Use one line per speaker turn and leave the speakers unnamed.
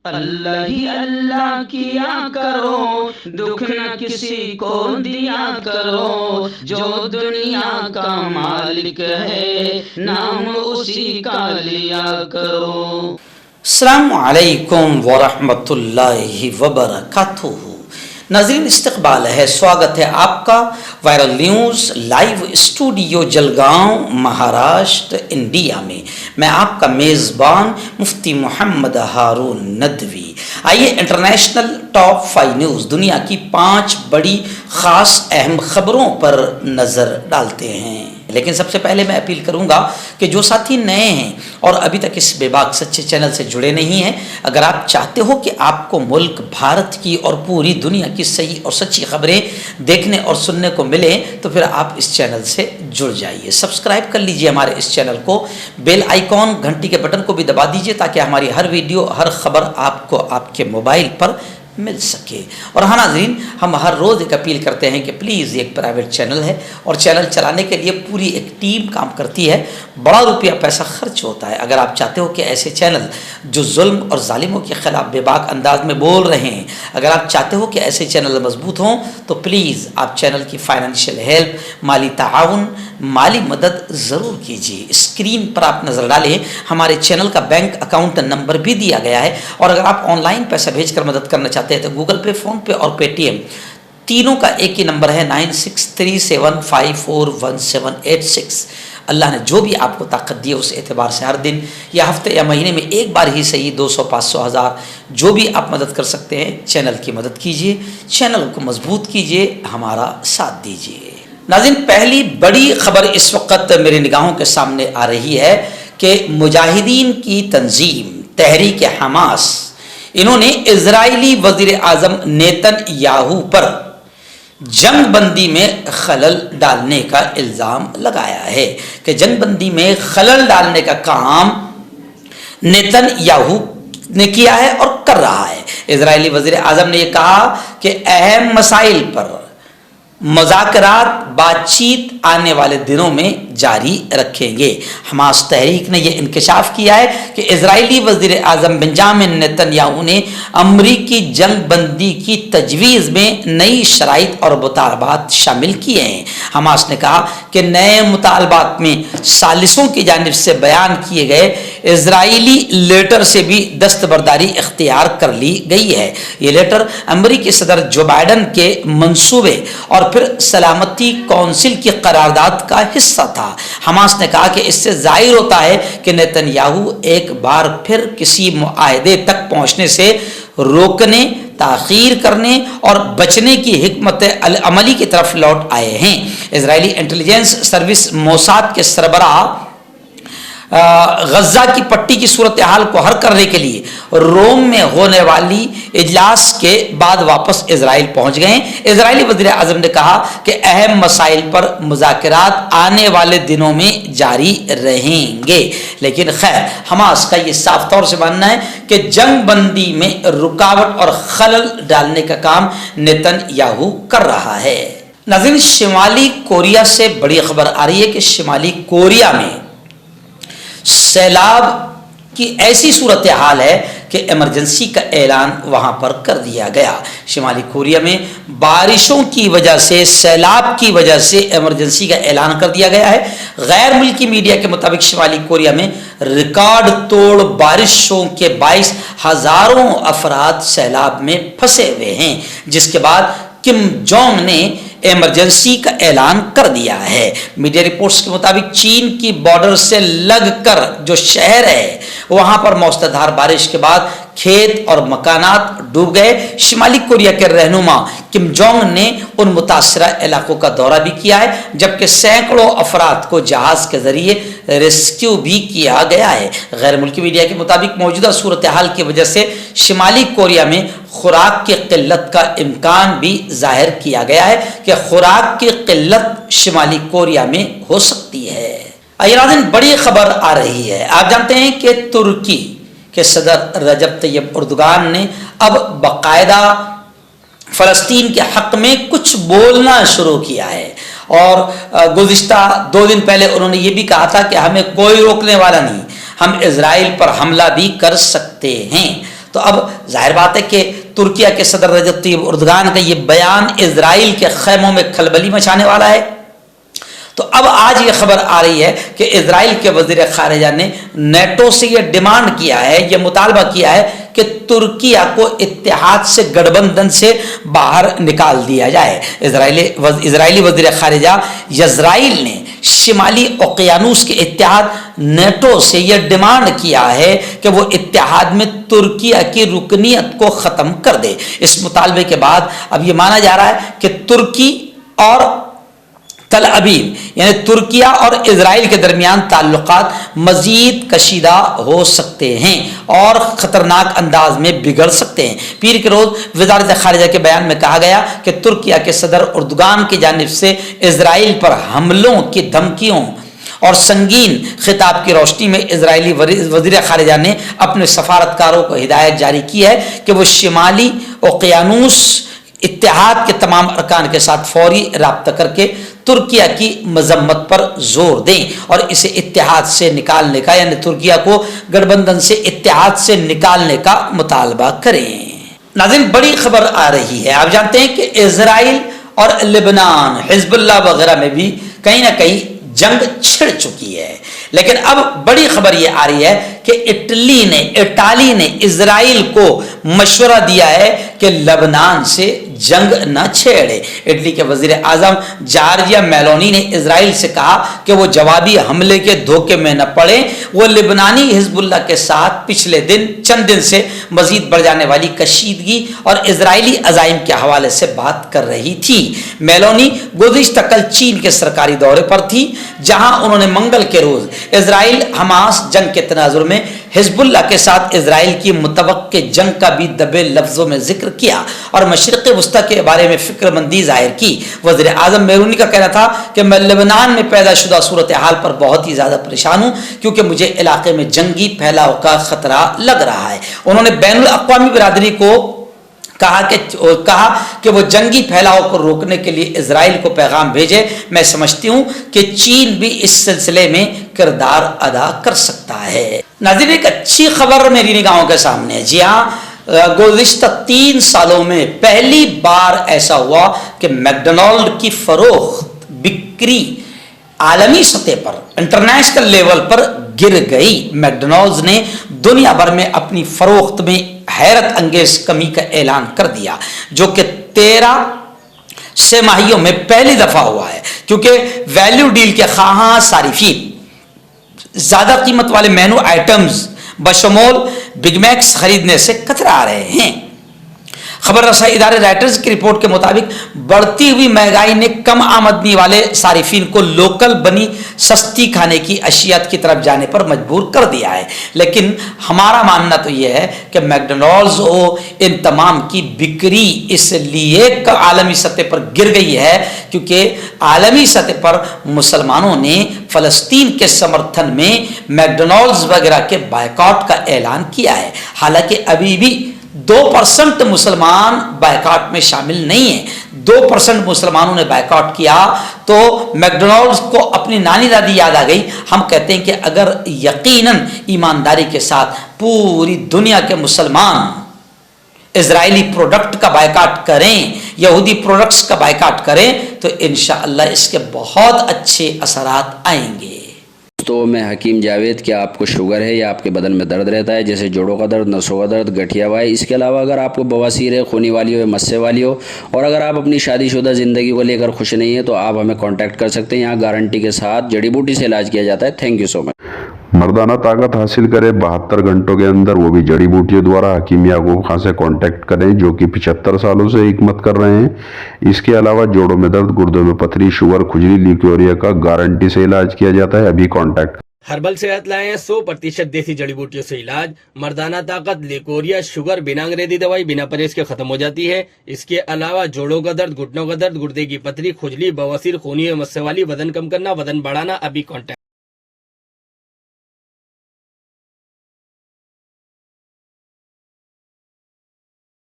اللہ ہی اللہ کیا کرو، دکھ نہ کسی کو دیا کرو، جو دنیا کا مالک ہے نام اسی کا لیا کرو۔
السلام علیکم ورحمۃ اللہ وبرکاتہ۔ ناظرین استقبال ہے، سواگت ہے آپ کا viral news live studio Jalgaon Maharashtra India میں۔ میں آپ کا میزبان مفتی محمد ہارون ندوی۔ آئیے انٹرنیشنل ٹاپ 5 نیوز، دنیا کی 5 بڑی خاص اہم خبروں پر نظر ڈالتے ہیں۔ لیکن سب سے پہلے میں اپیل کروں گا کہ جو ساتھی نئے ہیں اور ابھی تک اس بے باک سچے چینل سے جڑے نہیں ہیں، اگر آپ چاہتے ہو کہ آپ کو ملک بھارت کی اور پوری دنیا کی صحیح اور سچی خبریں دیکھنے اور سننے کو ملیں تو پھر آپ اس چینل سے جڑ جائیے۔ سبسکرائب کر لیجئے ہمارے اس چینل کو، بیل آئیکن گھنٹی کے بٹن کو بھی دبا دیجئے تاکہ ہماری ہر ویڈیو ہر خبر آپ کو آپ کے موبائل پر مل سکے۔ اور ہاں ناظرین، ہم ہر روز ایک اپیل کرتے ہیں کہ پلیز یہ ایک پرائیویٹ چینل ہے اور چینل چلانے کے لیے پوری ایک ٹیم کام کرتی ہے، بڑا روپیہ پیسہ خرچ ہوتا ہے۔ اگر آپ چاہتے ہو کہ ایسے چینل جو ظلم اور ظالموں کے خلاف بے باک انداز میں بول رہے ہیں، اگر آپ چاہتے ہو کہ ایسے چینل مضبوط ہوں تو پلیز آپ چینل کی فائنینشیل ہیلپ، مالی تعاون، مالی مدد ضرور کیجیے۔ اسکرین پر آپ نظر ڈالیں، ہمارے چینل کا بینک اکاؤنٹ نمبر بھی دیا گیا ہے، اور اگر آپ آن لائن پیسہ بھیج کر مدد کرنا چاہتے ہیں تو گوگل پے، فون پے اور پے ٹی ایم تینوں کا ایک ہی نمبر ہے 9637541786۔ اللہ نے جو بھی آپ کو طاقت دی ہے اس اعتبار سے ہر دن یا ہفتے یا مہینے میں ایک بار ہی صحیح 200، 500، 1000 جو بھی آپ مدد کر سکتے ہیں چینل کی مدد کیجیے، چینل کو مضبوط کیجیے، ہمارا ساتھ دیجیے۔ ناظرین، پہلی بڑی خبر اس وقت میری نگاہوں کے سامنے آ رہی ہے کہ مجاہدین کی تنظیم تحریک حماس، انہوں نے اسرائیلی وزیر اعظم نیتن یاہو پر جنگ بندی میں خلل ڈالنے کا الزام لگایا ہے کہ جنگ بندی میں خلل ڈالنے کا کام نیتن یاہو نے کیا ہے اور کر رہا ہے۔ اسرائیلی وزیر اعظم نے یہ کہا کہ اہم مسائل پر مذاکرات، بات چیت آنے والے دنوں میں جاری رکھیں گے۔ حماس تحریک نے یہ انکشاف کیا ہے کہ اسرائیلی وزیر اعظم بنجامن نیتن یاہو نے امریکی جنگ بندی کی تجویز میں نئی شرائط اور مطالبات شامل کیے ہیں۔ حماس نے کہا کہ نئے مطالبات میں ثالثوں کی جانب سے بیان کیے گئے اسرائیلی لیٹر سے بھی دستبرداری اختیار کر لی گئی ہے۔ یہ لیٹر امریکی صدر جو بائیڈن کے منصوبے اور پھر سلامتی کونسل کی قرارداد کا حصہ تھا۔ حماس نے کہا کہ اس سے ظاہر ہوتا ہے کہ نیتن یاہو ایک بار پھر کسی معاہدے تک پہنچنے سے روکنے، تاخیر کرنے اور بچنے کی حکمت عملی کی طرف لوٹ آئے ہیں۔ اسرائیلی انٹیلیجنس سروس موساد کے سربراہ غزہ کی پٹی کی صورتحال کو حل کرنے کے لیے روم میں ہونے والی اجلاس کے بعد واپس اسرائیل پہنچ گئے ہیں۔ اسرائیلی وزیر اعظم نے کہا کہ اہم مسائل پر مذاکرات آنے والے دنوں میں جاری رہیں گے، لیکن خیر حماس کا یہ صاف طور سے ماننا ہے کہ جنگ بندی میں رکاوٹ اور خلل ڈالنے کا کام نیتن یاہو کر رہا ہے۔ ناظرین، شمالی کوریا سے بڑی خبر آ رہی ہے کہ شمالی کوریا میں سیلاب کی ایسی صورتحال ہے کہ ایمرجنسی کا اعلان وہاں پر کر دیا گیا۔ شمالی کوریا میں بارشوں کی وجہ سے، سیلاب کی وجہ سے ایمرجنسی کا اعلان کر دیا گیا ہے۔ غیر ملکی میڈیا کے مطابق شمالی کوریا میں ریکارڈ توڑ بارشوں کے باعث ہزاروں افراد سیلاب میں پھنسے ہوئے ہیں، جس کے بعد کم جونگ نے ایمرجنسی کا اعلان کر دیا ہے۔ میڈیا رپورٹس کے مطابق چین کی بارڈر سے لگ کر جو شہر ہے وہاں پر موسلادھار بارش کے بعد کھیت اور مکانات ڈوب گئے۔ شمالی کوریا کے رہنما کم جونگ نے ان متاثرہ علاقوں کا دورہ بھی کیا ہے، جبکہ سینکڑوں افراد کو جہاز کے ذریعے ریسکیو بھی کیا گیا ہے۔ غیر ملکی میڈیا کے مطابق موجودہ صورتحال کی وجہ سے شمالی کوریا میں خوراک کی قلت کا امکان بھی ظاہر کیا گیا ہے کہ خوراک کی قلت شمالی کوریا میں ہو سکتی ہے۔ ناظرین، بڑی خبر آ رہی ہے۔ آپ جانتے ہیں کہ ترکی کے صدر رجب طیب اردوغان نے اب باقاعدہ فلسطین کے حق میں کچھ بولنا شروع کیا ہے، اور گزشتہ 2 دن پہلے انہوں نے یہ بھی کہا تھا کہ ہمیں کوئی روکنے والا نہیں، ہم اسرائیل پر حملہ بھی کر سکتے ہیں۔ تو اب ظاہر بات ہے کہ ترکیہ کے صدر رجب طیب اردگان کا یہ بیان اسرائیل کے خیموں میں کھلبلی مچانے والا ہے. تو اب آج یہ خبر آ رہی ہے کہ اسرائیل کے وزیر خارجہ نے نیٹو سے یہ ڈیمانڈ کیا ہے, یہ مطالبہ کیا ہے کہ ترکیہ کو اتحاد سے گٹھبندھن سے باہر نکال دیا جائے. اسرائیلی وزیر خارجہ یزرائیل نے شمالی اوقیانوس کے اتحاد نیٹو سے یہ ڈیمانڈ کیا ہے کہ وہ اتحاد میں ترکیہ کی رکنیت کو ختم کر دے. اس مطالبے کے بعد اب یہ مانا جا رہا ہے کہ ترکی اور تل ابیب یعنی ترکیہ اور اسرائیل کے درمیان تعلقات مزید کشیدہ ہو سکتے ہیں اور خطرناک انداز میں بگڑ سکتے ہیں. پیر کے روز وزارت خارجہ کے بیان میں کہا گیا کہ ترکیہ کے صدر اردگان کی جانب سے اسرائیل پر حملوں کی دھمکیوں اور سنگین خطاب کی روشنی میں اسرائیلی وزیر خارجہ نے اپنے سفارتکاروں کو ہدایت جاری کی ہے کہ وہ شمالی اوقیانوس اتحاد کے تمام ارکان کے ساتھ فوری رابطہ کر کے ترکیہ کی مذمت پر زور دیں اور اسے اتحاد سے نکالنے کا یعنی ترکیہ کو گٹھبندھن سے اتحاد سے نکالنے کا مطالبہ کریں. ناظرین بڑی خبر آ رہی ہے. آپ جانتے ہیں کہ اسرائیل اور لبنان حزب اللہ وغیرہ میں بھی کہیں نہ کہیں جنگ چھڑ چکی ہے, لیکن اب بڑی خبر یہ آ رہی ہے کہ اٹالی نے اسرائیل کو مشورہ دیا ہے کہ لبنان سے جنگ نہ چھیڑے. اٹلی کے وزیر اعظم جارجیا میلونی نے اسرائیل سے کہا کہ وہ جوابی حملے کے دھوکے میں نہ پڑے. وہ لبنانی حزب اللہ کے ساتھ پچھلے چند دن سے مزید بڑھ جانے والی کشیدگی اور اسرائیلی عزائم کے حوالے سے بات کر رہی تھی. میلونی گزشتہ کل چین کے سرکاری دورے پر تھی, جہاں انہوں نے منگل کے روز اسرائیل حماس جنگ کے تناظر میں حزب اللہ کے ساتھ اسرائیل کی متوقع جنگ کا بھی دبے لفظوں میں ذکر کیا اور مشرق وسطیٰ کے بارے میں فکر مندی ظاہر کی. وزیر اعظم میلونی کا کہنا تھا کہ میں لبنان میں پیدا شدہ صورتحال پر بہت ہی زیادہ پریشان ہوں کیونکہ مجھے علاقے میں جنگی پھیلاؤ کا خطرہ لگ رہا ہے. انہوں نے بین الاقوامی برادری کو کہا کہ وہ جنگی پھیلاؤ کو روکنے کے لیے اسرائیل کو پیغام بھیجے. میں سمجھتی ہوں کہ چین بھی اس سلسلے میں کردار ادا کر سکتا ہے. ناظرین ایک اچھی خبر میری نگاہوں کے سامنے ہے. جی ہاں, گزشتہ 3 سالوں میں پہلی بار ایسا ہوا کہ میکڈونلڈ کی فروخت بکری عالمی سطح پر انٹرنیشنل لیول پر گر گئی. میکڈونلڈز نے دنیا بھر میں اپنی فروخت میں حیرت انگیز کمی کا اعلان کر دیا, جو کہ 13 سے ماہیوں میں پہلی دفعہ ہوا ہے, کیونکہ ویلیو ڈیل کے خواہاں صارفین زیادہ قیمت والے مینو آئٹمز بشمول بگ میکس خریدنے سے کترا رہے ہیں. خبر رسائی ادارے رائٹرز کی رپورٹ کے مطابق بڑھتی ہوئی مہنگائی نے کم آمدنی والے صارفین کو لوکل بنی سستی کھانے کی اشیاء کی طرف جانے پر مجبور کر دیا ہے. لیکن ہمارا ماننا تو یہ ہے کہ میکڈونلڈز ان تمام کی بکری اس لیے عالمی سطح پر گر گئی ہے کیونکہ عالمی سطح پر مسلمانوں نے فلسطین کے سمرتھن میں میکڈونلڈز وغیرہ کے بائیکاٹ کا اعلان کیا ہے. حالانکہ ابھی بھی 2% مسلمان بائیکاٹ میں شامل نہیں ہیں. 2% مسلمانوں نے بائیکاٹ کیا تو میکڈونلڈز کو اپنی نانی دادی یاد آ گئی. ہم کہتے ہیں کہ اگر یقیناً ایمانداری کے ساتھ پوری دنیا کے مسلمان اسرائیلی پروڈکٹ کا بائیکاٹ کریں, یہودی پروڈکٹس کا بائیکاٹ کریں, تو انشاءاللہ اس کے بہت اچھے اثرات آئیں گے.
تو میں حکیم جاوید. کیا آپ کو شوگر ہے یا آپ کے بدن میں درد رہتا ہے, جیسے جوڑوں کا درد, نسوں کا درد, گٹھیا ہوا ہے؟ اس کے علاوہ اگر آپ کو بواسیر ہے, خونی والی ہو, مسے والی ہو, اور اگر آپ اپنی شادی شدہ زندگی کو لے کر خوش نہیں ہیں تو آپ ہمیں کانٹیکٹ کر سکتے ہیں. یہاں گارنٹی کے ساتھ جڑی بوٹی سے علاج کیا جاتا ہے. تھینک یو سو مچ.
مردانہ طاقت حاصل کرے 72 گھنٹوں کے اندر, وہ بھی جڑی بوٹیوں دوارا. حکیم یعقوب خان سے کانٹیکٹ کریں جو کہ 75 سالوں سے حکمت کر رہے ہیں. اس کے علاوہ جوڑوں میں درد, گردوں میں پتھری, شوگر, کھجلی, لیکوریا کا گارنٹی سے علاج کیا جاتا ہے. ابھی کانٹیکٹ.
ہربل صحت لائے ہیں 100% دیسی جڑی بوٹیوں سے علاج. مردانہ طاقت, لیکوریا, شوگر بنا انگریزی دوائی بنا پرہیز کے ختم ہو جاتی ہے. اس کے علاوہ جوڑوں کا درد, گھٹنوں کا درد, گردے کی پتھری, کھجلی, بواسیر, خونی مسے والی, وزن کم کرنا, وزن بڑھانا. ابھی کانٹیکٹ.